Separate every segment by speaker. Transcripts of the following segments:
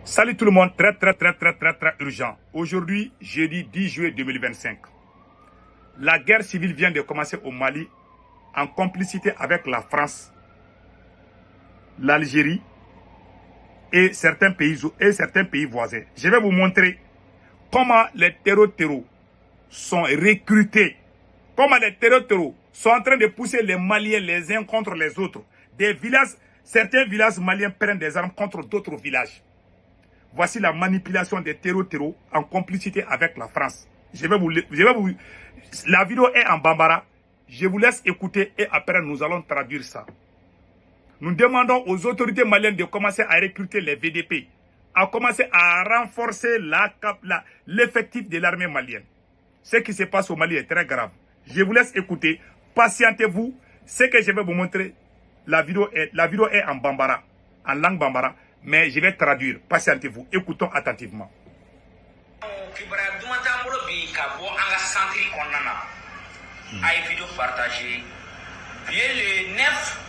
Speaker 1: Salut tout le monde, très urgent. Aujourd'hui, jeudi 10 juillet 2025. La guerre civile vient de commencer au Mali en complicité avec la France, l'Algérie et certains pays voisins. Je vais vous montrer comment les terreaux sont recrutés, comment les terreaux sont en train de pousser les Maliens les uns contre les autres. Certains villages maliens prennent des armes contre d'autres villages. Voici la manipulation des terreaux en complicité avec la France. La vidéo est en bambara. Je vous laisse écouter et après nous allons traduire ça. Nous demandons aux autorités maliennes de commencer à recruter les VDP, à commencer à renforcer l'effectif de l'armée malienne. Ce qui se passe au Mali est très grave. Je vous laisse écouter. Patientez-vous. Ce que je vais vous montrer, la vidéo est en bambara, en langue bambara. Mais je vais traduire. Patientez-vous. Écoutons attentivement.
Speaker 2: Vidéo partagée. Bien le 9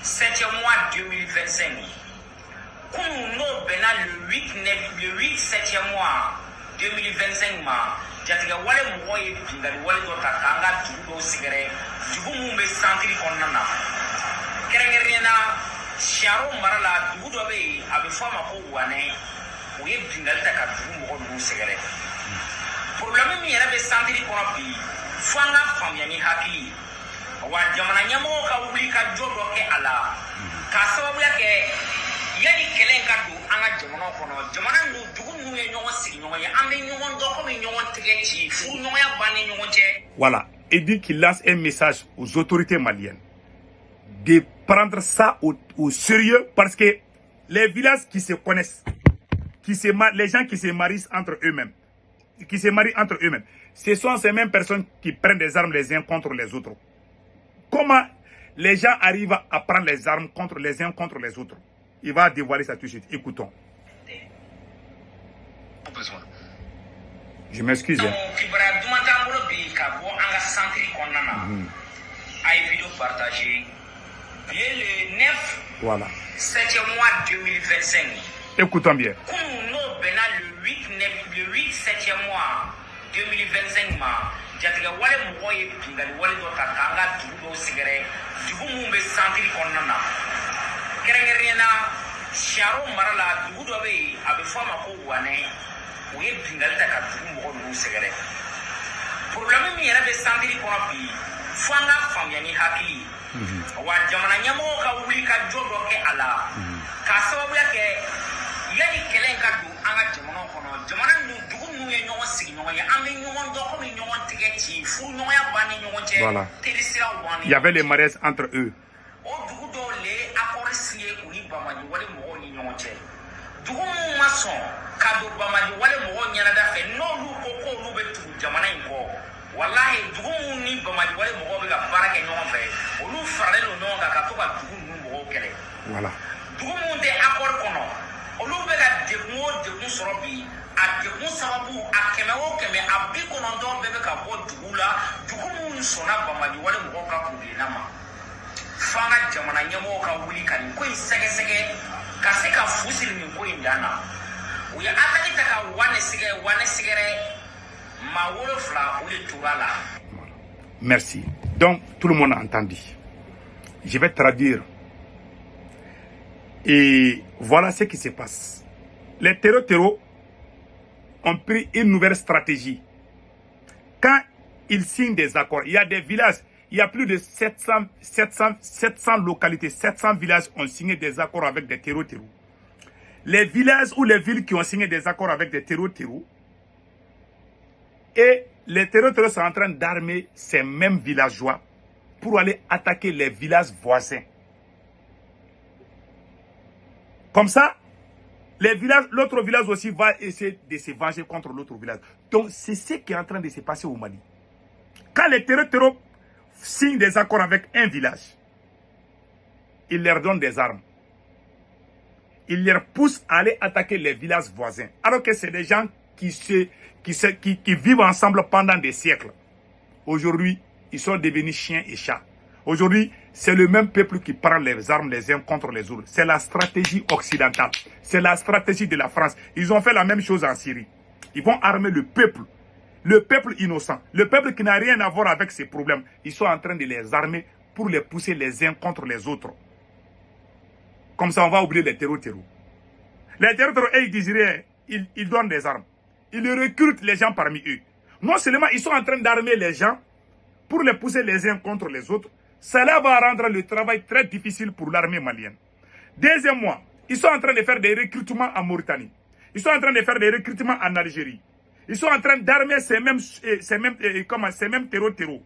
Speaker 2: 7e mois 2025. Comme nous bena le 8 7e mois 2025 ma jatiga wale moye pingali wale do takanga dugo sigare dugo mumbe santri konnana kerengerena Charo marala dugu dɔ bɛ yen a bɛ fɔ a ma ko wane o ye bingali ta ka dugu mɔgɔ ninnu sɛgɛrɛ problème min yɛrɛ bɛ santiri kɔnɔ bi fo an ka faamuya ni hakili wa jamana ɲɛmɔgɔw ka wuli ka jɔ dɔ kɛ a la k'a sababuya kɛ yanni kɛlɛ in ka don an ka jamanaw kɔnɔ jamana ninnu dugu ninnu ye ɲɔgɔn sigi ɲɔgɔn ye an bɛ ɲɔgɔn dɔn komi ɲɔgɔn tɛgɛ ci furu ɲɔgɔnya b'an ni ɲɔgɔn cɛ.
Speaker 1: Voilà, il dit qu'il lance un message aux autorités maliennes de prendre ça au sérieux parce que les villages qui se connaissent, les gens qui se marient entre eux-mêmes, ce sont ces mêmes personnes qui prennent des armes les uns contre les autres. Comment les gens arrivent à prendre les armes les uns contre les autres? Il va dévoiler ça tout de suite. Écoutons. Je m'excuse.
Speaker 2: Vidéo partagée. Bien le 9
Speaker 1: voilà.
Speaker 2: 7e mois 2025.
Speaker 1: Écoutons bien.
Speaker 2: Comme nous bena le 8 7e mois 2025 ma jatiga wale moye pingali wale do takanga dugo sigare dugu mumbe santiri konnana kerengerena Charo marala dugu dɔ bɛ yen a bɛ fɔ a ma ko wane o ye pingali ta ka dugu mɔgɔ ninnu sɛgɛrɛ problème min yɛrɛ bɛ santiri kɔnɔ bi fo an ka faamuya ni hakili wa jamana ɲɛmɔgɔw ka wuli ka jɔ dɔ kɛ a la k'a sababuya kɛ yanni kɛlɛ in ka don an ka jamanaw kɔnɔ jamana ninnu dugu ninnu ye ɲɔgɔn sigi ɲɔgɔn ye an bɛ ɲɔgɔn dɔn komi ɲɔgɔn tɛgɛ ci furu ɲɔgɔnya b'an ni ɲɔgɔn cɛ.
Speaker 1: Voilà.
Speaker 2: Terisiraw b'an ni ɲɔgɔn cɛ.
Speaker 1: Il y avait les mariages entre eux.
Speaker 2: O dugu dɔw le accord signé u ni Bamaji wale mɔgɔw ni ɲɔgɔn cɛ dugu minnu ma sɔn ka don Bamaji wale mɔgɔw ɲɛnada fɛ n'olu ko k'olu bɛ tugu jamana in kɔ walahi dugu minnu ni Bamaji wale mɔgɔw bɛ ka baara kɛ ɲɔgɔn fɛ olu faralen don ɲɔgɔn kan ka to ka dugu ninnu mɔgɔw kɛlɛ.
Speaker 1: Voilà.
Speaker 2: Dugu minnu tɛ accord kɔnɔ olu bɛ ka degun o degun sɔrɔ bi a degun sababu a 100 o 100 a 90 bɛɛ bɛ ka bɔ dugu la dugu minnu sɔnna Bamaji wale mɔgɔw ka kungilenna ma. Fanga jamana ɲɛmɔgɔw ka wuli ka nin ko in sɛgɛsɛgɛ ka se ka fu siri nin ko in dan na u ye ataki ta ka wane sɛgɛrɛ maa 7 o de tora la.
Speaker 1: Merci. Donc tout le monde a entendu. Je vais traduire. Et voilà ce qui se passe. Les terreaux ont pris une nouvelle stratégie. Quand ils signent des accords, il y a des villages. Il y a plus de 700 localités, 700 villages ont signé des accords avec des terreaux. Les villages ou les villes qui ont signé des accords avec des terreaux, et les terreaux sont en train d'armer ces mêmes villageois pour aller attaquer les villages voisins. Comme ça, l'autre village aussi va essayer de se venger contre l'autre village. Donc, c'est ce qui est en train de se passer au Mali. Quand les terreaux signent des accords avec un village, ils leur donnent des armes. Ils leur poussent à aller attaquer les villages voisins. Alors que c'est des gens qui vivent ensemble pendant des siècles. Aujourd'hui, ils sont devenus chiens et chats. Aujourd'hui, c'est le même peuple qui prend les armes les uns contre les autres. C'est la stratégie occidentale. C'est la stratégie de la France. Ils ont fait la même chose en Syrie. Ils vont armer le peuple innocent, le peuple qui n'a rien à voir avec ces problèmes. Ils sont en train de les armer pour les pousser les uns contre les autres. Comme ça, on va oublier les terreaux. Les terreaux, ils disent rien. Ils donnent des armes. Ils recrutent les gens parmi eux. Non seulement ils sont en train d'armer les gens pour les pousser les uns contre les autres, cela va rendre le travail très difficile pour l'armée malienne. Deuxièmement, ils sont en train de faire des recrutements en Mauritanie. Ils sont en train de faire des recrutements en Algérie. Ils sont en train d'armer ces mêmes terreaux.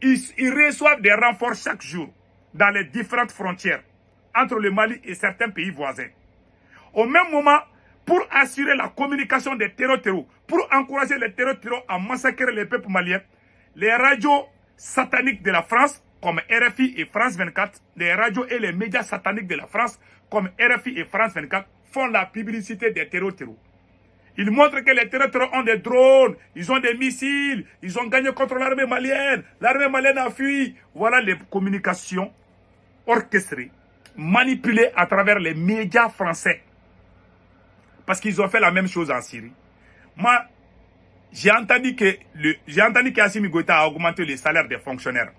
Speaker 1: Ils reçoivent des renforts chaque jour dans les différentes frontières entre le Mali et certains pays voisins. Au même moment, pour assurer la communication des terreaux, pour encourager les terreaux à massacrer les peuples maliens, les radios sataniques de la France, comme RFI et France 24, les radios et les médias sataniques de la France, comme RFI et France 24, font la publicité des terreaux. Ils montrent que les terreaux ont des drones, ils ont des missiles, ils ont gagné contre l'armée malienne a fui. Voilà les communications orchestrées, manipulées à travers les médias français. Parce qu'ils ont fait la même chose en Syrie. Moi, j'ai entendu qu'Assimi Goïta a augmenté les salaires des fonctionnaires.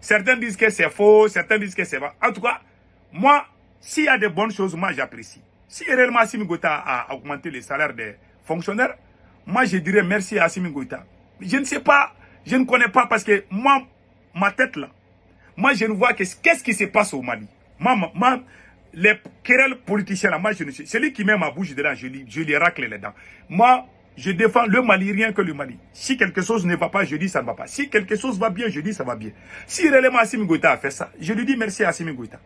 Speaker 1: Certains disent que c'est faux, certains disent que c'est vrai. En tout cas, moi, s'il y a de bonnes choses, moi j'apprécie. Si réellement Assimi Goïta a augmenté les salaires des fonctionnaires, moi je dirais merci à Assimi Goïta. Je ne sais pas, je ne connais pas parce que moi, ma tête là, moi je ne vois qu'est-ce qui se passe au Mali. Moi, les querelles politiciens là, moi je ne sais. Celui qui met ma bouche dedans, je lui racle les dents. Moi, je défends le Mali, rien que le Mali. Si quelque chose ne va pas, je dis ça ne va pas. Si quelque chose va bien, je dis ça va bien. Si réellement Assimi Goïta a fait ça, je lui dis merci à Assimi Goïta.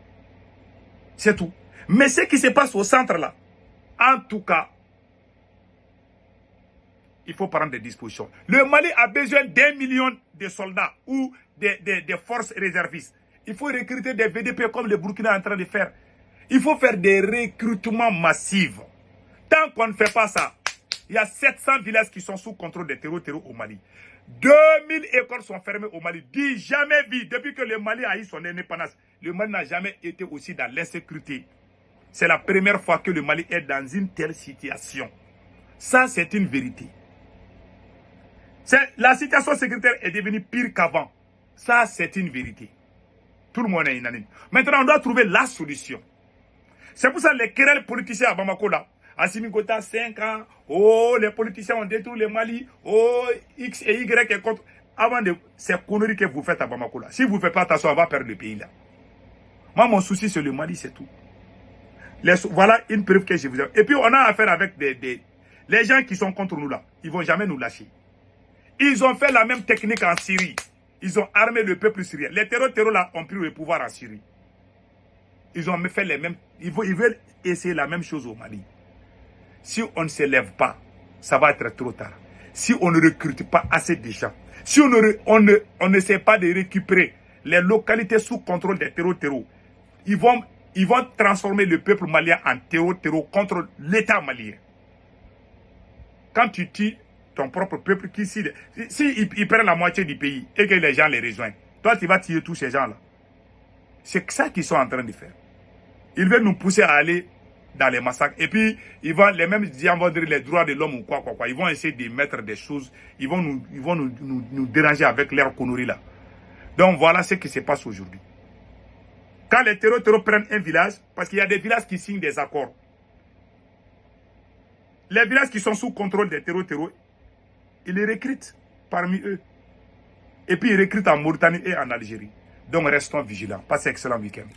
Speaker 1: C'est tout. Mais ce qui se passe au centre là, en tout cas, il faut prendre des dispositions. Le Mali a besoin d'1 million de soldats ou des forces réservistes. Il faut recruter des VDP comme le Burkina est en train de faire. Il faut faire des recrutements massifs. Tant qu'on ne fait pas ça, il y a 700 villages qui sont sous contrôle des terreaux au Mali. 2000 écoles sont fermées au Mali. Dis jamais vu, depuis que le Mali a eu son indépendance, le Mali n'a jamais été aussi dans l'insécurité. C'est la première fois que le Mali est dans une telle situation. Ça, c'est une vérité. La situation sécuritaire est devenue pire qu'avant. Ça, c'est une vérité. Tout le monde est unanime. Maintenant, on doit trouver la solution. C'est pour ça que les querelles politiciens à Bamako là, Assimi Goïta 5 ans, oh les politiciens ont détruit le Mali, oh X et Y est contre. Avant de ces conneries que vous faites à Bamako là, si vous ne faites pas attention, on va perdre le pays là. Moi, mon souci c'est le Mali, c'est tout. Voilà une preuve que je vous ai. Et puis on a affaire avec les gens qui sont contre nous là, ils ne vont jamais nous lâcher. Ils ont fait la même technique en Syrie. Ils ont armé le peuple syrien. Les terreaux là ont pris le pouvoir en Syrie. Ils ont fait les mêmes. Ils veulent essayer la même chose au Mali. Si on ne se lève pas, ça va être trop tard. Si on ne recrute pas assez de gens, si on n'essaie pas de récupérer les localités sous contrôle des terreaux, ils vont transformer le peuple malien en terreau contre l'État malien. Quand tu tues ton propre peuple, si ils prennent la moitié du pays et que les gens les rejoignent, toi tu vas tuer tous ces gens-là. C'est ça qu'ils sont en train de faire. Ils veulent nous pousser à aller dans les massacres. Et puis, les mêmes gens vont dire les droits de l'homme ou quoi. Ils vont essayer de mettre des choses. Ils vont nous déranger avec leurs conneries là. Donc, voilà ce qui se passe aujourd'hui. Quand les terreaux prennent un village, parce qu'il y a des villages qui signent des accords. Les villages qui sont sous contrôle des terreaux, ils les recrutent parmi eux. Et puis, ils recrutent en Mauritanie et en Algérie. Donc, restons vigilants. Passez un excellent week-end.